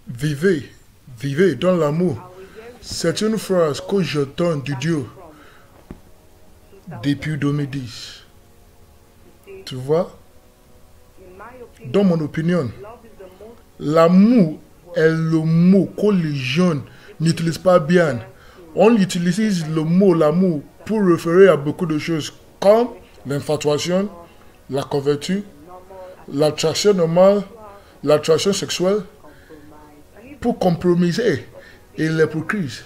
Vivez, vivez dans l'amour. C'est une phrase que j'entends de Dieu depuis 2010. Tu vois? Dans mon opinion, l'amour est le mot que les jeunes n'utilisent pas bien. On utilise le mot l'amour pour référer à beaucoup de choses comme l'infatuation, la convertie, l'attraction normale, l'attraction sexuelle, pour compromiser et l'hypocrisie.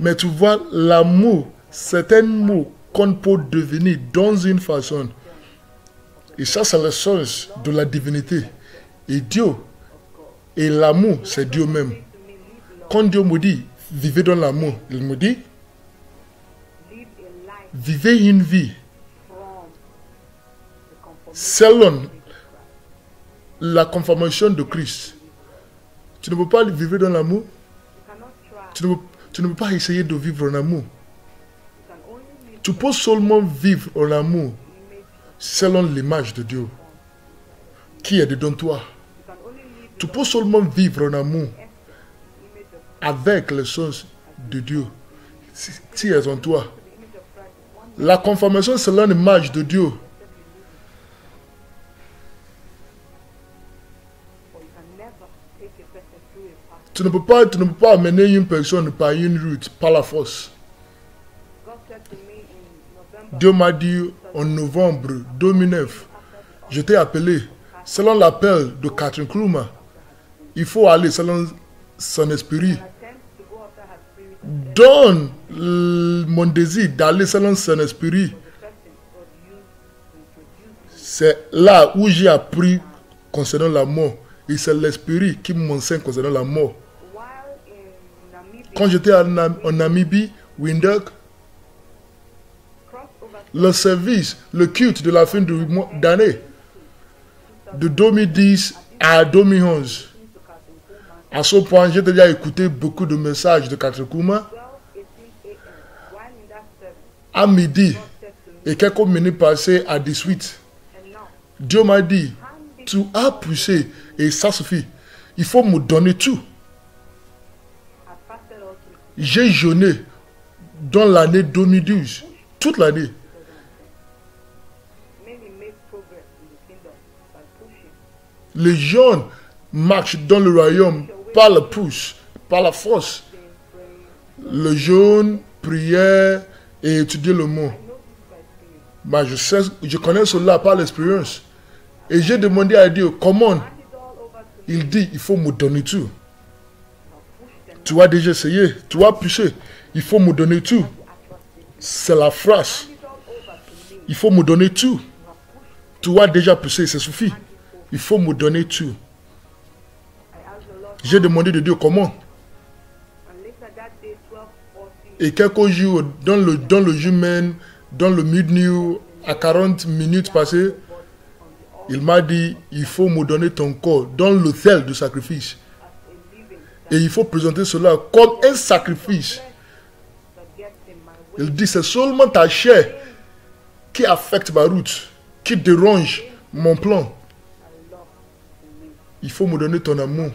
Mais tu vois, l'amour, c'est un mot qu'on peut devenir dans une façon. Et ça, c'est le sens de la divinité. Et Dieu, et l'amour, c'est Dieu même. Quand Dieu me dit, vivez dans l'amour, il me dit, vivez une vie selon la confirmation de Christ. Tu ne peux pas vivre dans l'amour. Tu ne peux pas essayer de vivre en amour. Tu peux seulement vivre en amour selon l'image de Dieu qui est dedans toi. Tu peux seulement vivre en amour avec le sens de Dieu qui est en toi. La confirmation selon l'image de Dieu. Tu ne peux pas amener une personne par une route, par la force. Dieu m'a dit en novembre 2009, je t'ai appelé, selon l'appel de Catherine Kluma, il faut aller selon son esprit. Donne mon désir d'aller selon son esprit. C'est là où j'ai appris concernant la mort. Et c'est l'esprit qui m'enseigne concernant la mort. Quand j'étais en Namibie, Windhoek, le service, le culte de la fin d'année, de 2010 à 2011, à ce point, j'ai déjà écouté beaucoup de messages de Catherine Kluma. À midi et quelques minutes passées à 18, Dieu m'a dit, tu as poussé et ça suffit. Il faut me donner tout. J'ai jeûné dans l'année 2012, toute l'année. Les jeunes marchent dans le royaume par le pouce, par la force. Le jeûne, prière et étudier le mot. Mais je connais cela par l'expérience. Et j'ai demandé à Dieu, comment? Il dit, il faut me donner tout. Tu as déjà essayé, tu as poussé, il faut me donner tout. C'est la phrase. Il faut me donner tout. Tu as déjà poussé, ça suffit. Il faut me donner tout. J'ai demandé de Dieu comment. Et quelques jours, dans le jument, dans le midnight, à 40 minutes passées, il m'a dit, il faut me donner ton corps dans l'autel de sacrifice. Et il faut présenter cela comme un sacrifice. Il dit, c'est seulement ta chair qui affecte ma route, qui dérange mon plan. Il faut me donner ton amour.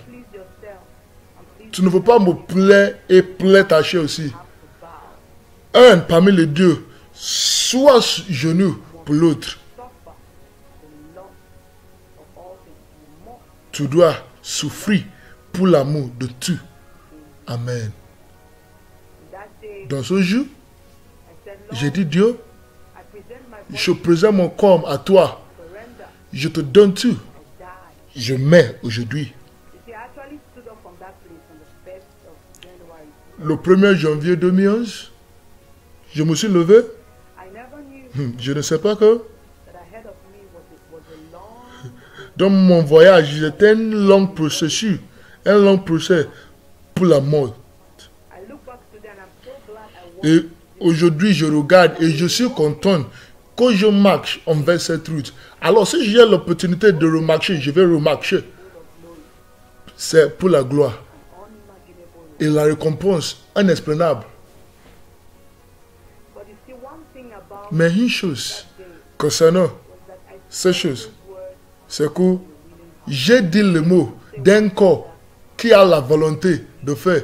Tu ne veux pas me plaire et plaire ta chair aussi. Un parmi les deux, soit genou pour l'autre. Tu dois souffrir pour l'amour de tout. Amen. Dans ce jour, j'ai dit, Dieu, je présente mon corps à toi. Je te donne tout. Je mets aujourd'hui. Le 1er janvier 2011, je me suis levé. Je ne sais pas que dans mon voyage, c'était un long processus, un long procès pour la mort. Et aujourd'hui, je regarde et je suis content que je marche envers cette route. Alors, si j'ai l'opportunité de remarcher, je vais remarcher. C'est pour la gloire. Et la récompense inexplicable. Mais une chose concernant ces choses, c'est que j'ai dit le mot d'un corps qui a la volonté de faire.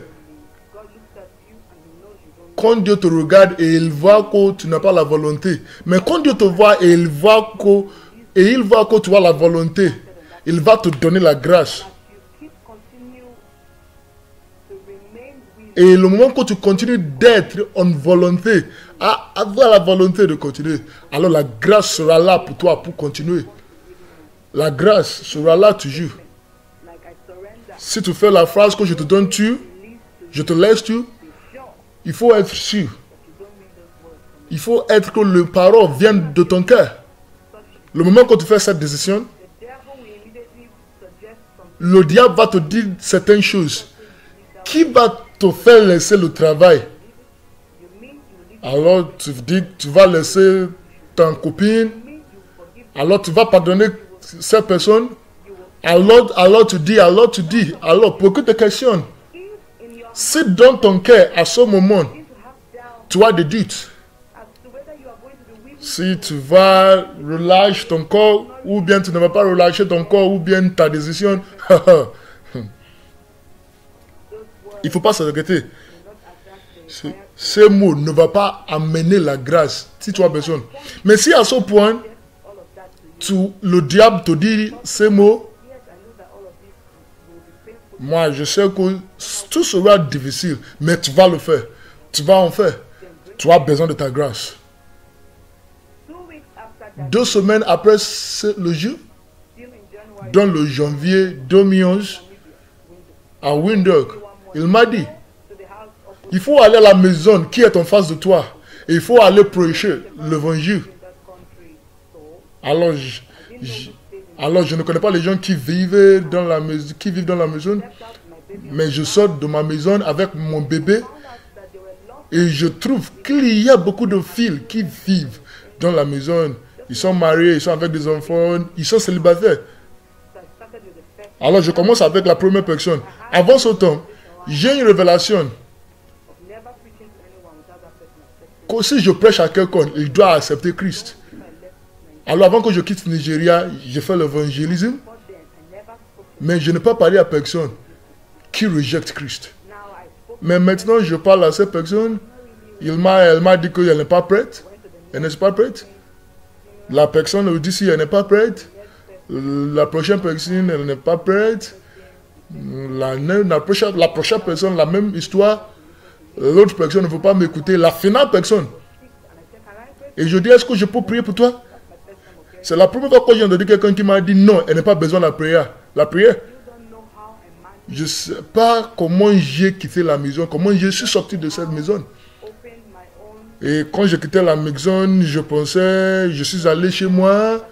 Quand Dieu te regarde et il voit que tu n'as pas la volonté, mais quand Dieu te voit et il voit que tu as la volonté, il va te donner la grâce. Et le moment que tu continues d'être en volonté, à avoir la volonté de continuer, alors la grâce sera là pour toi pour continuer. La grâce sera là toujours. Si tu fais la phrase que je te donne tu, je te laisse tu, il faut être sûr. Il faut être que les paroles viennent de ton cœur. Le moment que tu fais cette décision, le diable va te dire certaines choses qui va te faire laisser le travail. Alors tu dis que tu vas laisser ta copine, alors tu vas pardonner cette personne, alors tu dis, alors pour que tu te questionnes, si dans ton cœur à ce moment tu as des doutes, si tu vas relâcher ton corps ou bien tu ne vas pas relâcher ton corps ou bien ta décision, il ne faut pas se regretter. Ces mots ne vont pas amener la grâce si tu as besoin. Mais si à ce point, le diable te dit ces mots, moi je sais que tout sera difficile, mais tu vas le faire. Tu vas en faire. Tu as besoin de ta grâce. 2 semaines après le jour, dans le janvier 2011, à Windhoek, il m'a dit, il faut aller à la maison qui est en face de toi. Et il faut aller prêcher l'évangile. Alors je ne connais pas les gens qui vivent dans la maison. Mais je sors de ma maison avec mon bébé. Et je trouve qu'il y a beaucoup de filles qui vivent dans la maison. Ils sont mariés, ils sont avec des enfants, ils sont célibataires. Alors je commence avec la première personne. Avant ce temps, j'ai une révélation. Que si je prêche à quelqu'un, il doit accepter Christ. Alors avant que je quitte le Nigeria, j'ai fait l'évangélisme. Mais je n'ai pas parlé à personne qui rejette Christ. Mais maintenant, je parle à cette personne. Elle m'a dit qu'elle n'est pas prête. Elle n'est pas prête. La personne me dit si elle n'est pas prête. La prochaine personne, elle n'est pas prête. La prochaine personne, la même histoire. L'autre personne ne veut pas m'écouter. La finale personne. Et je dis, est-ce que je peux prier pour toi? C'est la première fois que j'ai entendu quelqu'un qui m'a dit non, elle n'a pas besoin de la prière. La prière. Je ne sais pas comment j'ai quitté la maison, comment je suis sorti de cette maison. Et quand j'ai quitté la maison, je pensais, je suis allé chez moi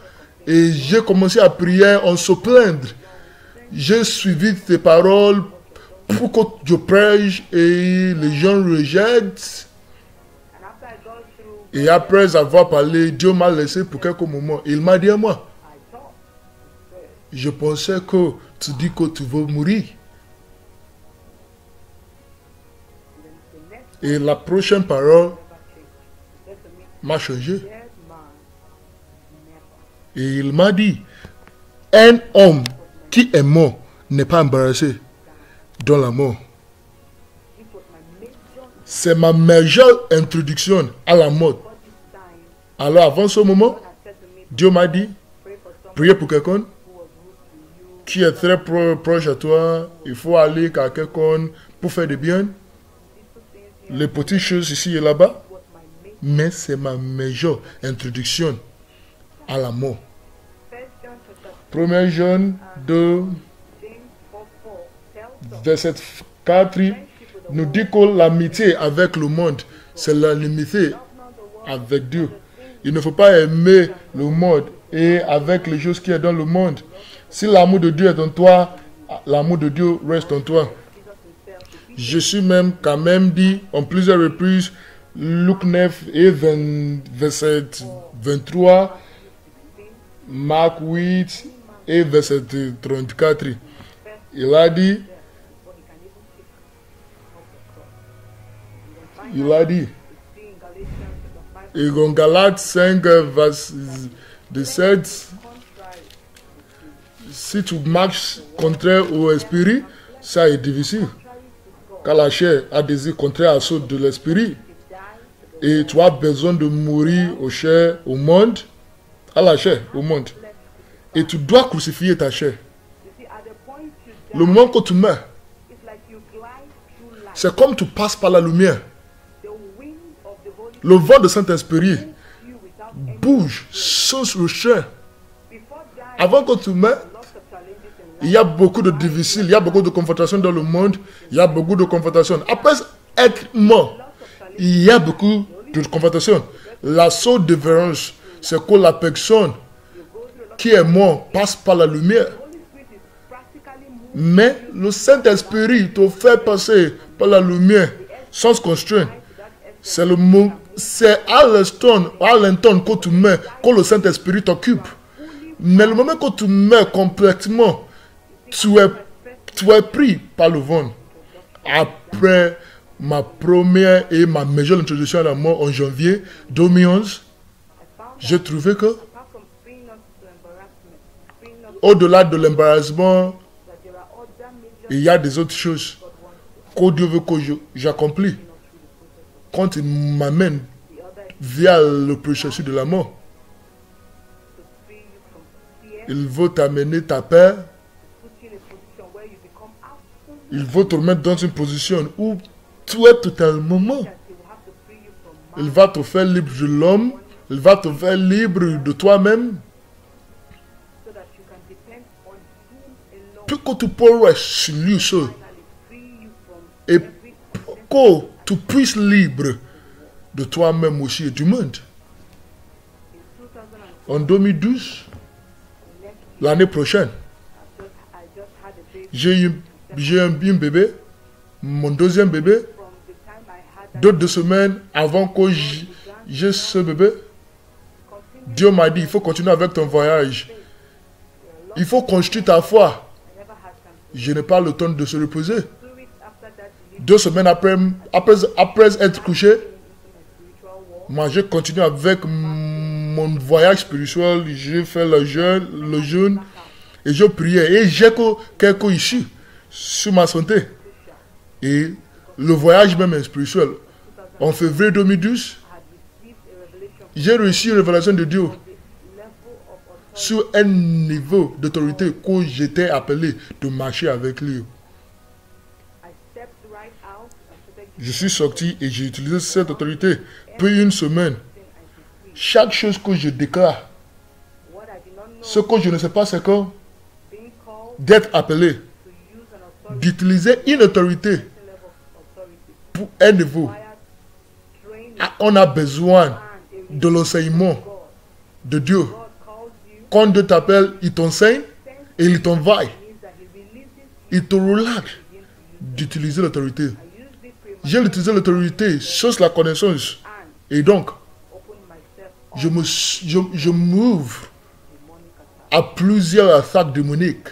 et j'ai commencé à prier en se plaindre. J'ai suivi tes paroles pour que je prêche et les gens rejettent. Et après avoir parlé, Dieu m'a laissé pour quelques moments. Il m'a dit à moi, je pensais que tu dis que tu veux mourir. Et la prochaine parole m'a changé. Et il m'a dit, un homme qui est mort n'est pas embarrassé dans la mort. C'est ma majeure introduction à la mort. Alors avant ce moment, Dieu m'a dit, priez pour quelqu'un qui est très proche à toi. Il faut aller à quelqu'un pour faire du bien. Les petites choses ici et là-bas. Mais c'est ma majeure introduction à la mort. 1 Jean 2, verset 4, nous dit que l'amitié avec le monde, c'est l'amitié avec Dieu. Il ne faut pas aimer le monde et avec les choses qui sont dans le monde. Si l'amour de Dieu est en toi, l'amour de Dieu reste en toi. Jésus même, quand même dit en plusieurs reprises, Luc 9 et verset 23, Marc 8 et verset 34. Il a dit, et en Galates 5, verset 17, si tu marches contraire au esprit, Ça est difficile. Car la chair a des désirs contraires à ceux de l'esprit. Et tu as besoin de mourir aux chairs, au monde, à la chair, au monde. Et tu dois crucifier ta chair. Le moment que tu meurs, c'est comme tu passes par la lumière. Le vent de Saint-Esprit bouge sur le chair. Avant que tu meurs, il y a beaucoup de difficiles, il y a beaucoup de confrontations dans le monde, il y a beaucoup de confrontations. Après être mort, il y a beaucoup de confrontations. La seule différence, c'est que la personne qui est morte passe par la lumière. Mais le Saint-Esprit te fait passer par la lumière sans constraint. C'est à l'instant que tu meurs que le Saint-Esprit t'occupe. Mais le moment que tu meurs complètement, tu es pris par le vent. Après ma première et ma majeure introduction à la mort en janvier 2011, j'ai trouvé que, au-delà de l'embarrassement, il y a des autres choses que Dieu veut que j'accomplis quand il m'amène via le processus de la mort. Il veut t'amener ta peur. Il veut te mettre dans une position où tu es totalement mort. Il va te faire libre de l'homme. Il va te faire libre de toi-même. Puis que tu pourras sur lui seul. Et que tu puisses libre de toi-même aussi et du monde. En 2012, l'année prochaine, j'ai eu un bébé, mon deuxième bébé. 2 semaines avant que j'ai ce bébé, Dieu m'a dit, il faut continuer avec ton voyage. Il faut construire ta foi. Je n'ai pas le temps de se reposer. 2 semaines après être couché, moi j'ai continué avec mon voyage spirituel. J'ai fait le jeûne et je priais. Et j'ai quelques issues sur ma santé. Et le voyage même spirituel. En février 2012, j'ai reçu une révélation de Dieu sur un niveau d'autorité que j'étais appelé de marcher avec lui. Je suis sorti et j'ai utilisé cette autorité. Puis une semaine, chaque chose que je déclare, ce que je ne sais pas, c'est que d'être appelé, d'utiliser une autorité pour un niveau. On a besoin de l'enseignement de Dieu. Quand Dieu t'appelle, il t'enseigne et il t'envoie. Il te relâche d'utiliser l'autorité. J'ai utilisé l'autorité, chose la connaissance. Et donc, je m'ouvre à plusieurs attaques démoniques.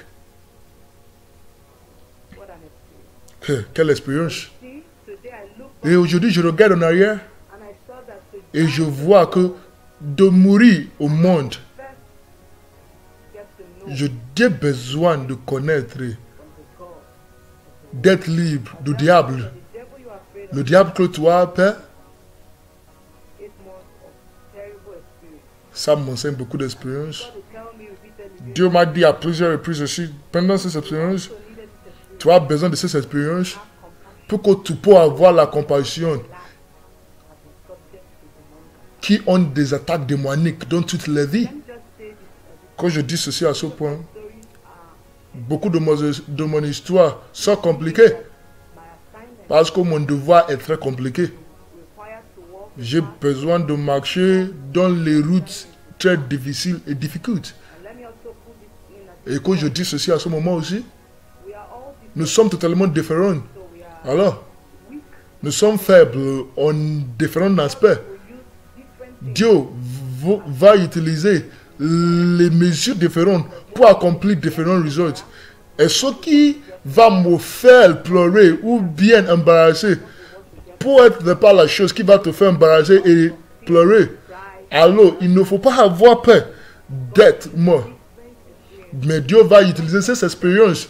Quelle expérience. Et aujourd'hui, je regarde en arrière et je vois que de mourir au monde, j'ai besoin de connaître, d'être libre du diable. Le diable que tu as peur, ça m'enseigne beaucoup d'expérience. Dieu m'a dit à plusieurs reprises aussi, pendant ces expériences, tu as besoin de ces expériences pour que tu puisses avoir la compassion qui ont des attaques démoniaques dans toute la vie. Quand je dis ceci à ce point, beaucoup de mon histoire sont compliquées parce que mon devoir est très compliqué. J'ai besoin de marcher dans les routes très difficiles et difficiles. Et quand je dis ceci à ce moment aussi, nous sommes totalement différents. Alors, nous sommes faibles en différents aspects. Dieu va utiliser les mesures différentes pour accomplir différents résultats. Et ce qui va me faire pleurer ou bien embarrasser, pour être pas la chose qui va te faire embarrasser et pleurer, alors il ne faut pas avoir peur d'être mort. Mais Dieu va utiliser ces expériences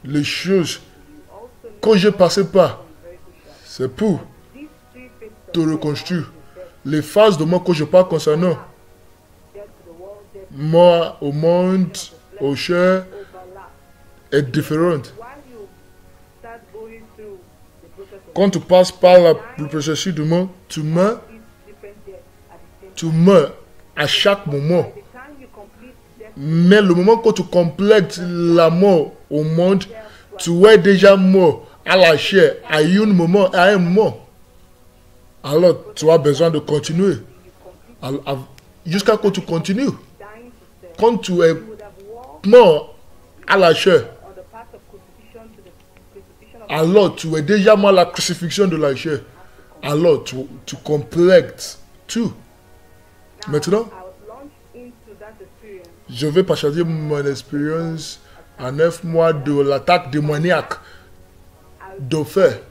les choses que j'ai passées par, c'est pour te reconstruire. Les phases de moi que je parle concernant moi au monde, au cher, est différente. Quand tu passes par le processus du monde, tu meurs à chaque moment. Mais le moment que tu complètes la mort au monde, tu es déjà mort à la chair, à un moment. Alors, tu as besoin de continuer. Jusqu'à ce que tu continues. Quand tu es mort à la chair, alors tu es déjà mort à la crucifixion de la chair. Alors, tu complètes tout. Maintenant, je vais partager mon expérience en 9 mois de l'attaque démoniaque de fait.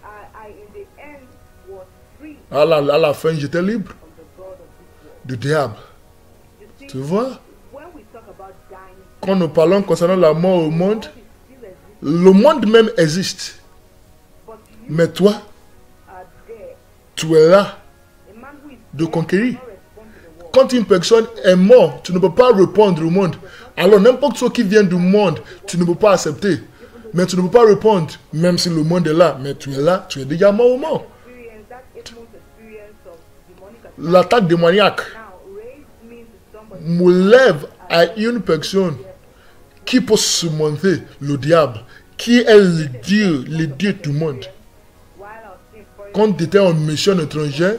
À la fin, j'étais libre du diable. Tu vois? Quand nous parlons concernant la mort au monde, le monde même existe. Mais toi, tu es là de conquérir. Quand une personne est morte, tu ne peux pas répondre au monde. Alors n'importe ce qui vient du monde, tu ne peux pas accepter. Mais tu ne peux pas répondre, même si le monde est là. Mais tu es là, tu es déjà mort au monde. L'attaque démoniaque me lève à une personne qui peut surmonter le diable, qui est le Dieu du monde. Quand tu étais en mission étrangère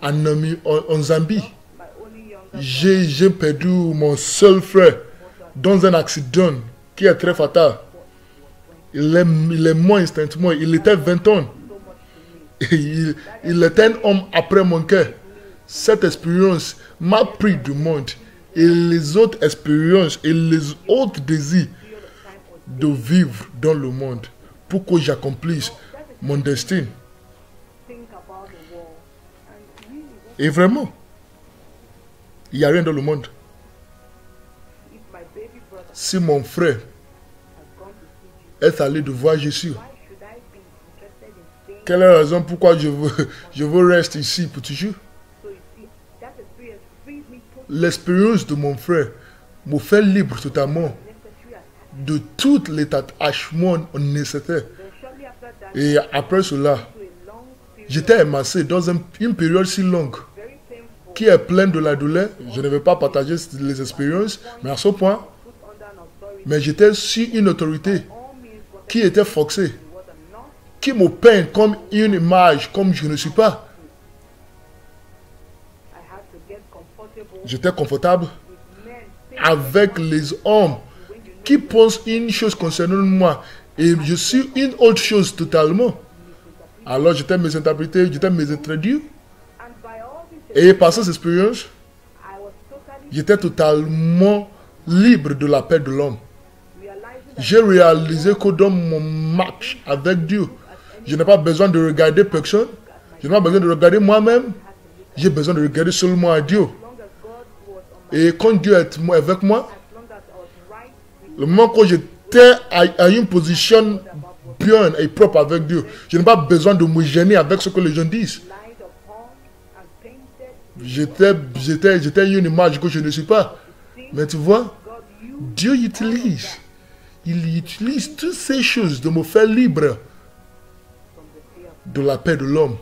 en Zambie, j'ai perdu mon seul frère dans un accident qui est très fatal. Il est mort instantanément. Il était 20 ans. Il était un homme après mon cœur. Cette expérience m'a pris du monde. Et les autres expériences et les autres désirs de vivre dans le monde pour que j'accomplisse mon destin. Et vraiment, il n'y a rien dans le monde. Si mon frère est allé de voir Jésus, quelle est la raison pourquoi je veux rester ici pour toujours? L'expérience de mon frère me fait libre totalement de tous les attachements nécessaires. Et après cela, j'étais émassé dans une période si longue qui est pleine de la douleur. Je ne vais pas partager les expériences, mais à ce point, mais j'étais sur une autorité qui était forcée, qui me peint comme une image, comme je ne suis pas. J'étais confortable avec les hommes qui pensent une chose concernant moi et je suis une autre chose totalement. Alors j'étais mésinterprété, j'étais mésintroduit. Et par cette expérience, j'étais totalement libre de la paix de l'homme. J'ai réalisé que dans mon marche avec Dieu, je n'ai pas besoin de regarder personne, je n'ai pas besoin de regarder moi-même, j'ai besoin de regarder seulement à Dieu. Et quand Dieu est avec moi, le moment que j'étais à une position bien et propre avec Dieu, je n'ai pas besoin de me gêner avec ce que les gens disent. J'étais une image que je ne suis pas. Mais tu vois, Dieu utilise. Il utilise toutes ces choses de me faire libre de la paix de l'homme.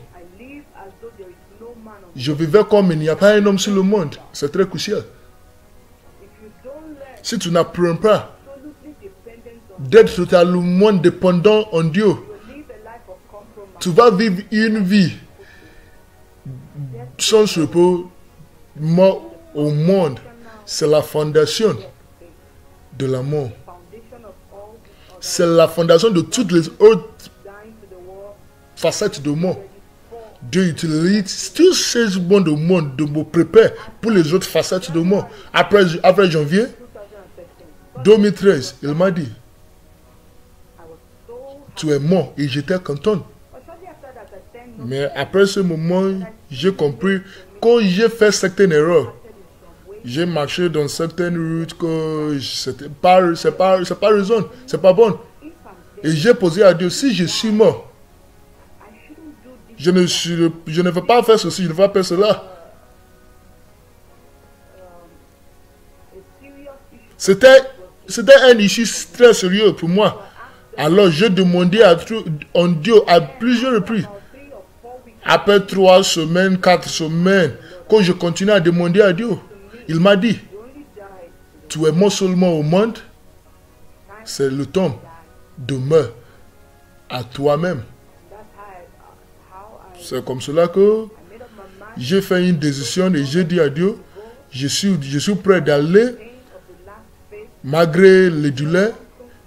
Je vivais comme il n'y a pas un homme sur le monde. C'est très crucial. Si tu n'apprends pas d'être totalement dépendant en Dieu, tu vas vivre une vie sans repos, mort au monde. C'est la fondation de la mort. C'est la fondation de toutes les autres facettes de mort. Dieu utilise tous ces bons de monde de me préparer pour les autres facettes de mort. Après janvier 2013, il m'a dit, tu es mort et j'étais content. Mais après ce moment, j'ai compris que j'ai fait certaines erreurs. J'ai marché dans certaines routes que c'est pas raison, c'est pas bon. Et j'ai posé à Dieu, si je suis mort, je ne veux pas faire ceci, je ne veux pas faire cela. C'était un issue très sérieux pour moi. Alors j'ai demandé à Dieu à plusieurs reprises. Après 3 semaines, 4 semaines, quand je continue à demander à Dieu, il m'a dit, tu es mort seulement au monde, c'est le temps. Demeure à toi-même. C'est comme cela que j'ai fait une décision et j'ai dit à Dieu, je suis prêt d'aller, malgré les douleurs,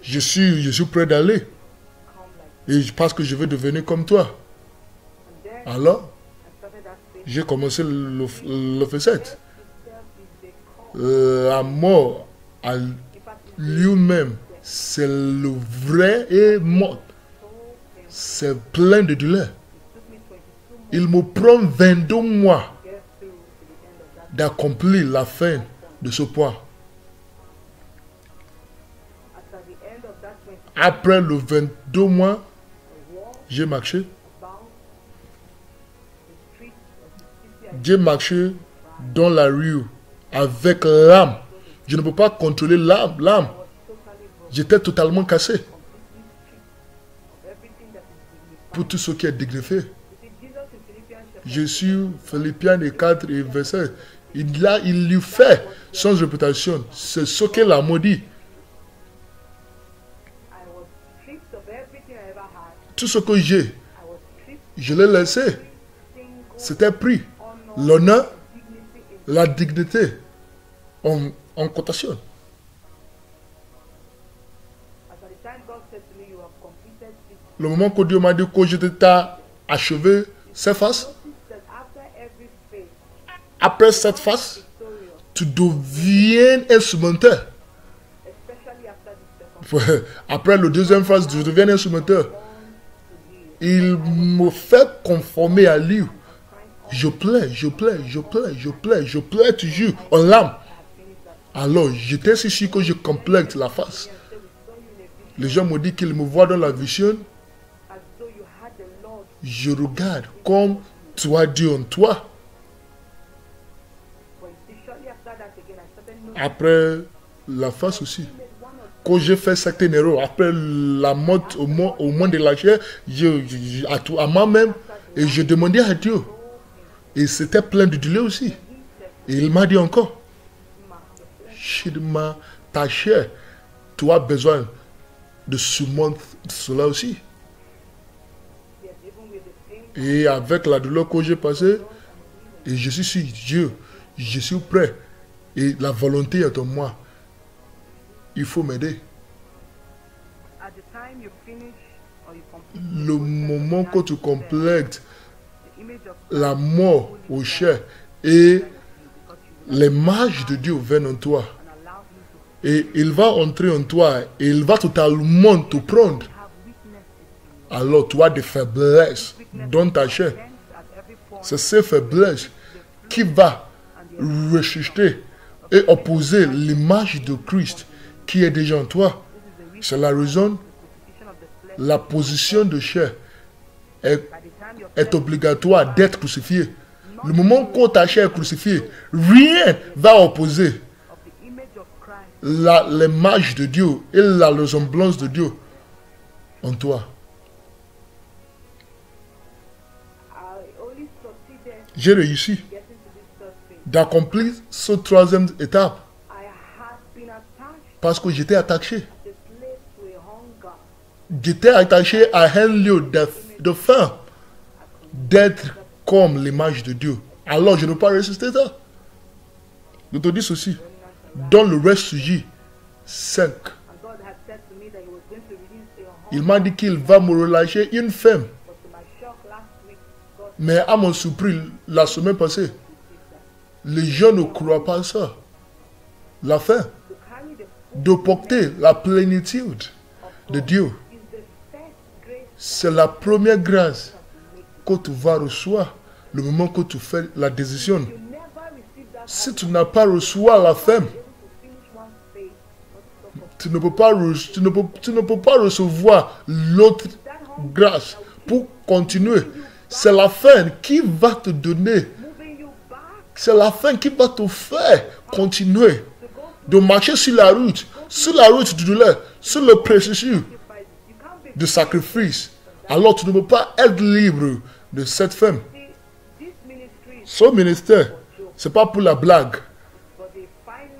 je suis prêt d'aller. Et parce que je veux devenir comme toi. Alors, j'ai commencé le fait. La mort à lui-même, c'est le vrai et mort. C'est plein de douleur. Il me prend 22 mois d'accomplir la fin de ce poids. Après le 22 mois, j'ai marché. J'ai marché dans la rue avec l'âme. Je ne peux pas contrôler l'âme. J'étais totalement cassé pour tout ce qui est dignifié. Je suis Philippiens 4 et verset. Il lui fait sans réputation. C'est ce qu'elle a maudit. Tout ce que j'ai, je l'ai laissé. C'était pris. L'honneur, la dignité, on cotation. Le moment que Dieu m'a dit que je t'ai achevé cette face, après cette face, tu deviens instrumenteur. Après le deuxième phase, je deviens instrumenteur. Il me fait conformer à lui. Je plais toujours en l'âme. Alors, j'étais si sûr que je complète la face. Les gens me disent qu'ils me voient dans la vision. Je regarde comme tu as dit en toi. Après la face aussi. Quand j'ai fait certaines erreurs, après la mort au monde de la chair, à moi-même, et je demandais à Dieu. Et c'était plein de douleur aussi. Et il m'a dit encore, Chidma, ta chair, tu as besoin de surmonter cela aussi. Et avec la douleur que j'ai passée, et je suis sur Dieu, je suis prêt. Et la volonté est en moi. Il faut m'aider. Le moment que tu complètes la mort au chair et l'image de Dieu vient en toi. Et il va entrer en toi et il va totalement te prendre. Alors tu as des faiblesses dans ta chair. C'est ces faiblesses qui va rejeter et opposer l'image de Christ qui est déjà en toi. C'est la raison, la position de chair est obligatoire d'être crucifié. Le moment où ta chair est crucifiée, rien va opposer l'image de Dieu et la ressemblance de Dieu en toi. J'ai réussi d'accomplir cette troisième étape parce que j'étais attaché. J'étais attaché à un lieu de faim, d'être comme l'image de Dieu. Alors je ne peux pas résister ça. Je te dis ceci. Dans le reste sujet 5, il m'a dit qu'il va me relâcher une femme. Mais à mon surprise, la semaine passée, les gens ne croient pas ça. La fin de porter la plénitude de Dieu, c'est la première grâce que tu vas recevoir le moment que tu fais la décision. Si tu n'as pas reçu la femme, tu ne peux pas recevoir l'autre grâce pour continuer. C'est la fin qui va te donner. C'est la fin qui va te faire continuer de marcher sur la route du douleur, sur le processus de sacrifice. Alors tu ne peux pas être libre de cette femme. Ce ministère, ce n'est pas pour la blague,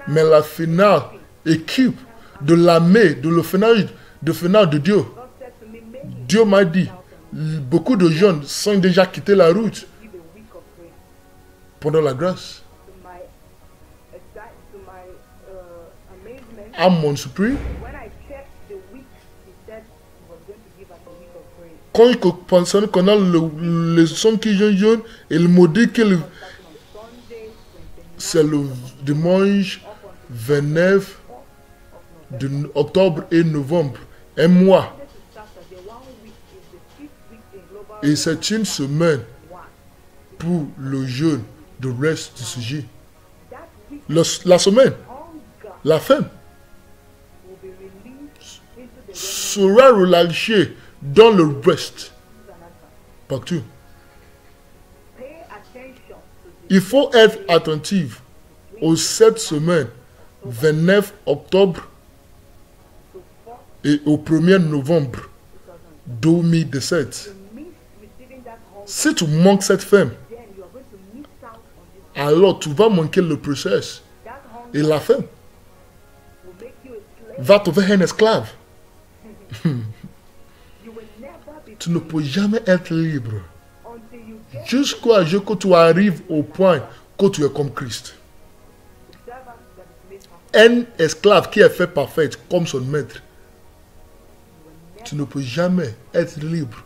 mais la finale équipe de l'armée, de le final de Dieu. Dieu m'a dit, beaucoup de jeunes sont déjà quittés la route pendant la grâce. À mon surprise, quand je pensais qu'on a les 100 qui jeunes, il me dit que c'est le dimanche 29 octobre et novembre, un mois. Et c'est une semaine pour le jeûne de reste du sujet. La semaine, la femme sera relâchée dans le reste. Partout. Il faut être attentif aux 7 semaines, 29 octobre et au 1er novembre 2017. Si tu manques cette femme, alors tu vas manquer le processus. Et la femme va te faire un esclave. Tu ne peux jamais être libre jusqu'à ce que tu arrives au point que tu es comme Christ. Un esclave qui est fait parfait comme son maître. Tu ne peux jamais être libre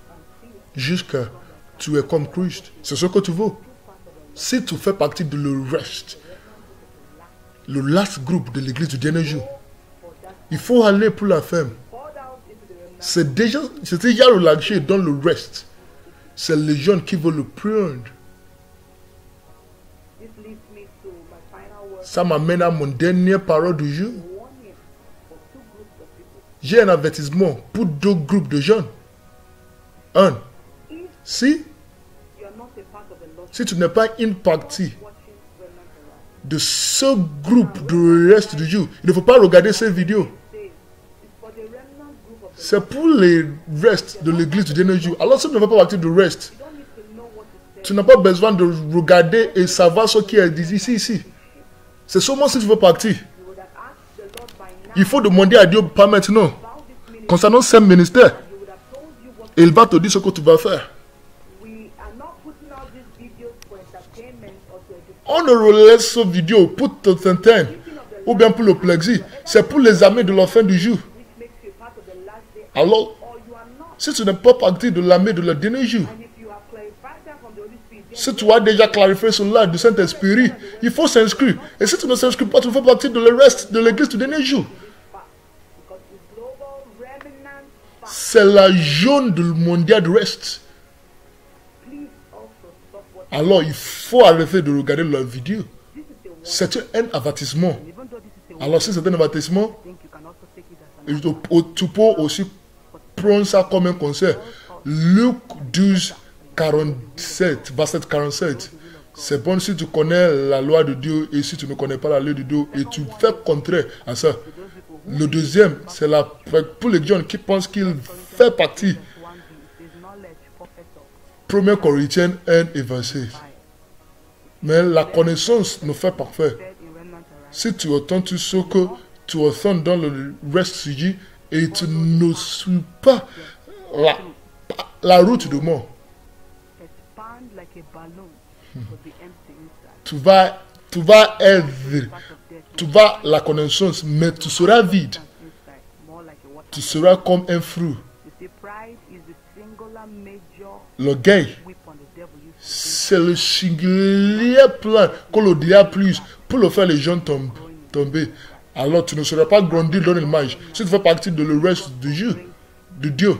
jusqu'à tu es comme Christ. C'est ce que tu veux. Si tu fais partie de le reste, le last group de l'église du dernier jour, il faut aller pour la femme. C'est déjà relâché dans le reste. C'est les jeunes qui veulent le prendre. Ça m'amène à mon dernière parole du jour. J'ai un avertissement pour 2 groupes de jeunes. 1. Si tu n'es pas une partie de ce groupe de reste du jour, il ne faut pas regarder ces vidéos. C'est pour les restes de l'église du dernier jour. Alors si tu ne fais pas partie du reste, tu n'as pas besoin de regarder et savoir ce qui est dit ici. C'est seulement si tu veux partir. Il faut demander à Dieu, pas maintenant, concernant ce ministère. Il va te dire ce que tu vas faire. On ne relaisse ce vidéo pour te t'entendre ou bien pour le plaisir. C'est pour les amis de la fin du jour. Alors, si tu n'es pas parti de l'armée de la dernier jour, si tu as déjà clarifié cela du Saint-Esprit, il faut s'inscrire. Et si tu ne s'inscris pas, tu fais partie de le reste de l'église du dernier jour. C'est la jaune du mondial de reste. Alors, il faut arrêter de regarder la vidéo. C'est un avertissement. Alors, si c'est un avertissement, tu peux aussi prendre ça comme un conseil. Luc 12, 47, verset 47. C'est bon si tu connais la loi de Dieu et si tu ne connais pas la loi de Dieu et tu fais contraire à ça. Le deuxième, c'est pour les gens qui pensent qu'il fait partie. 1 Corinthiens 1 et verset. Mais la connaissance nous fait parfait. Si tu entends tout ce que tu entends dans le reste sujet et tu ne suis pas la route de mort, tu vas la connaissance, mais tu seras vide. Tu seras comme un fruit. L'orgueil, c'est le singulier plan que le diable plus pour le faire les gens tomber. Alors tu ne seras pas grandi dans l'image. Si tu fais partie de le reste de Dieu,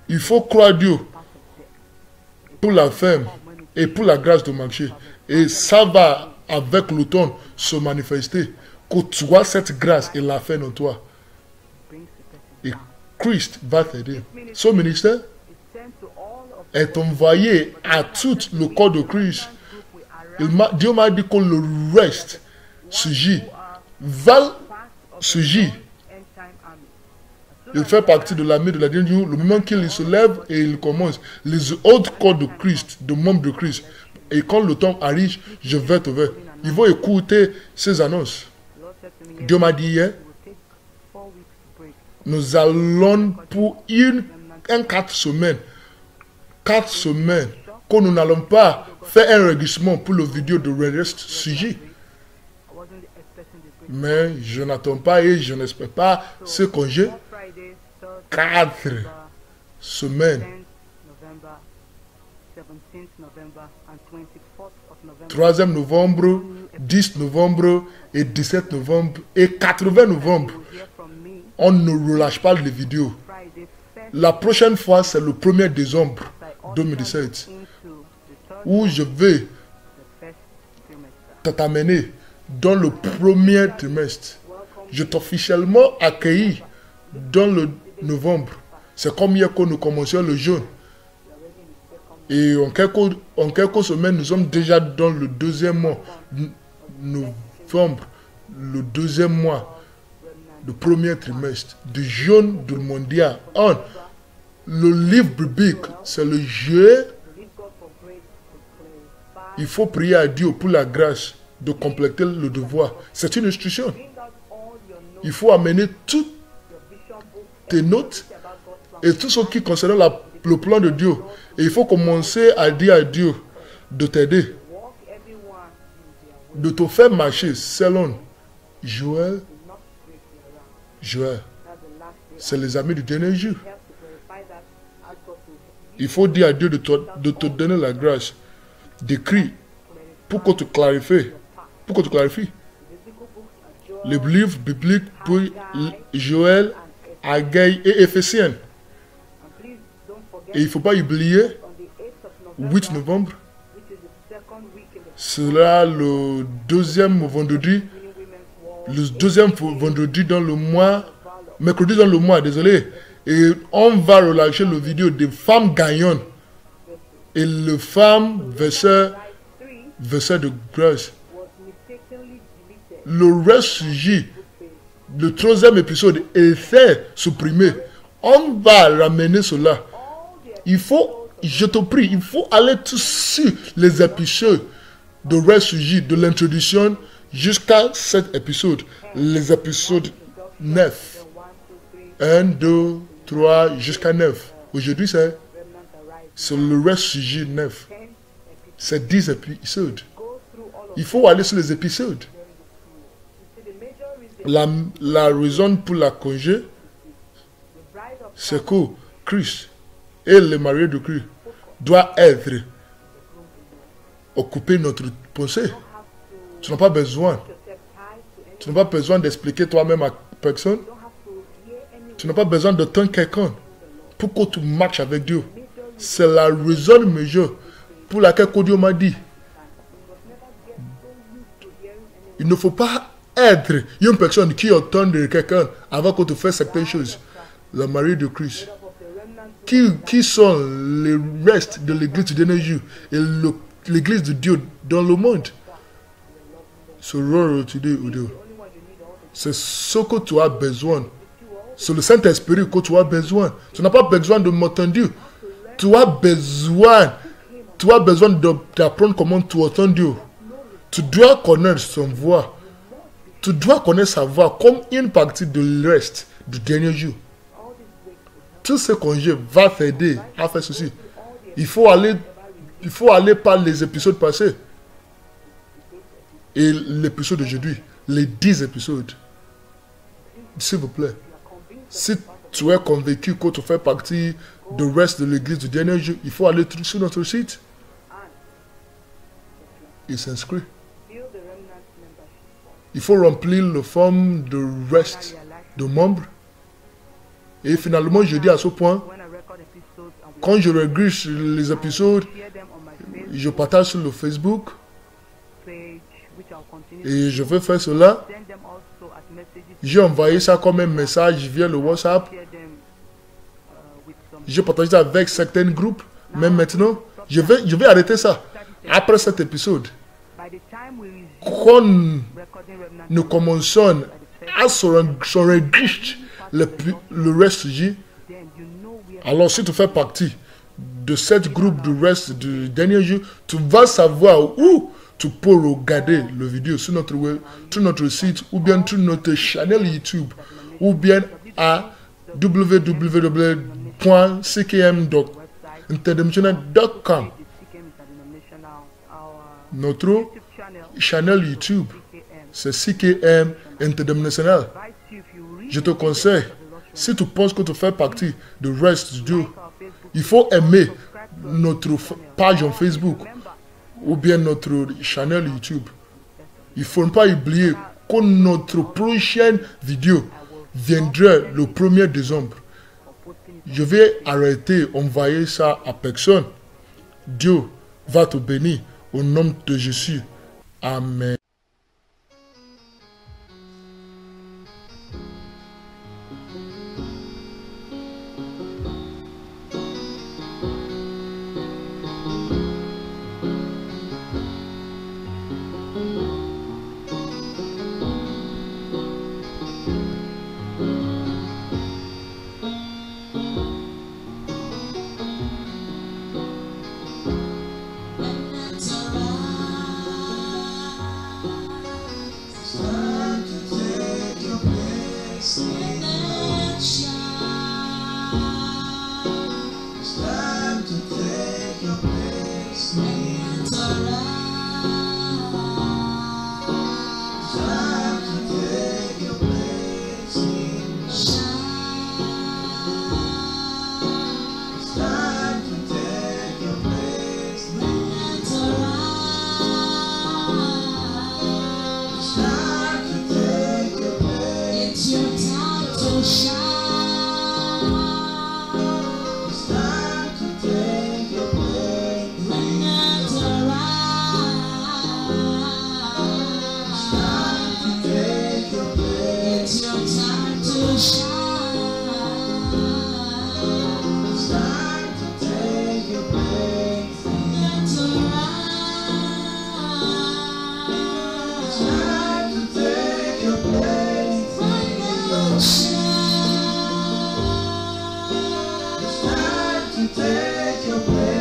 il faut croire Dieu pour la femme et pour la grâce de marcher. Et ça va avec l'automne se manifester. Que tu as cette grâce et la fin en toi. Et Christ va t'aider. Ce ministère est envoyé à tout le corps de Christ. Dieu m'a dit que le reste va surgir. Il fait partie de l'armée de la dernière jour. Le moment qu'il se lève et il commence, les autres corps de Christ, de membres de Christ. Et quand le temps arrive, je vais te voir. Ils vont écouter ces annonces. Dieu m'a dit hier, nous allons pour 4 semaines. 4 semaines. Que nous n'allons pas faire un enregistrement pour le vidéo de Rest sujet. Mais je n'attends pas et je n'espère pas ce congé. 4 semaines. 3e novembre, 10 novembre et 17 novembre et 80 novembre. On ne relâche pas les vidéos. La prochaine fois, c'est le 1er décembre 2017 où je vais t'amener dans le premier trimestre. Je t'ai officiellement accueilli dans le novembre. C'est comme hier que nous commencions le jeûne. Et en quelques semaines, nous sommes déjà dans le 2e mois. Novembre, le 2e mois, le premier trimestre du jeûne du mondial. Le livre biblique, c'est le jeu. Il faut prier à Dieu pour la grâce de compléter le devoir. C'est une instruction. Il faut amener toutes tes notes et tout ce qui concerne le plan de Dieu. Et il faut commencer à dire à Dieu de t'aider, de te faire marcher selon Joël. C'est les amis du dernier jour. Il faut dire à Dieu de te donner la grâce d'écrire pour que tu clarifies. Les livres bibliques pour Joël, Haggai et Éphésiens. Et il ne faut pas oublier, 8 novembre, sera le 2e vendredi, dans le mois, mercredi dans le mois, désolé. Et on va relâcher le vidéo des femmes gagnantes et les femmes verseurs de grâce. Le reste sujet, le 3e épisode est supprimé. On va ramener cela. Il faut, je te prie, il faut aller tout sur les épisodes de reste sujet, de l'introduction jusqu'à cet épisode. Les épisodes 9. 1, 2, 3, jusqu'à 9. Aujourd'hui, c'est le reste sujet 9. C'est 10 épisodes. Il faut aller sur les épisodes. La raison pour la congé, c'est que Christ et le mari de Christ doivent être occupés notre pensée. Tu n'as pas besoin d'expliquer toi-même à personne. Tu n'as pas besoin de temps quelqu'un pour que tu marches avec Dieu. C'est la raison majeure pour laquelle Dieu m'a dit, il ne faut pas être une personne qui entend de quelqu'un avant que tu fasses certaines choses. Le mari de Christ. Qui sont les restes de l'église du dernier jour et l'église de Dieu dans le monde. C'est ce que tu as besoin. C'est le Saint-Esprit que tu as besoin. Tu n'as pas besoin de m'entendre. Tu as besoin d'apprendre comment tu entends Dieu. Tu dois connaître son voix. Tu dois connaître sa voix comme une partie de reste du dernier jour. Tout ce congé va t'aider à faire ceci. Il faut aller par les épisodes passés. Et l'épisode d'aujourd'hui, les 10 épisodes. S'il vous plaît. Si tu es convaincu que tu fais partie du reste de l'église du dernier jour, il faut aller sur notre site et s'inscrire. Il faut remplir le forme de reste de membres. Et finalement, je dis à ce point, quand je regrette les épisodes, je partage sur le Facebook. Et je vais faire cela J'ai envoyé ça comme un message via le WhatsApp. J'ai partagé ça avec certains groupes. Mais maintenant, je vais arrêter ça. Après cet épisode, quand nous commençons à s'enregistrer le reste du, alors si tu fais partie de cette groupe du reste du dernier jour, tu vas savoir où tu peux regarder le vidéo sur notre site ou bien sur notre chaîne YouTube ou bien à www.ckm.interdimensional.com. Notre chaîne YouTube, c'est CKM Interdimensional. Je te conseille, si tu penses que tu fais partie du reste du duo, il faut aimer notre page en Facebook ou bien notre chaîne YouTube. Il ne faut pas oublier que notre prochaine vidéo viendra le 1er décembre. Je vais arrêter d'envoyer ça à personne. Dieu va te bénir au nom de Jésus. Amen. Take your place.